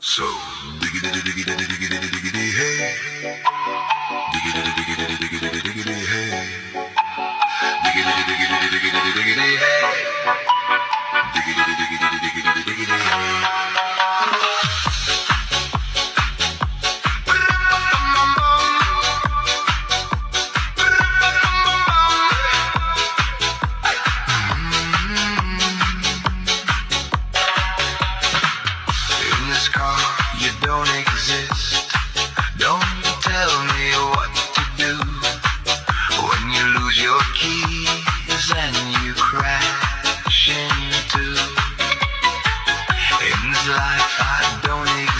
So diggity diggity diggity diggity hey, diggity diggity diggity diggity hey, diggity diggity diggity diggity hey, diggity diggity diggity diggity hey. In this car, you don't exist. Don't tell me what to do when you lose your keys and you crash into. In this life, I don't exist.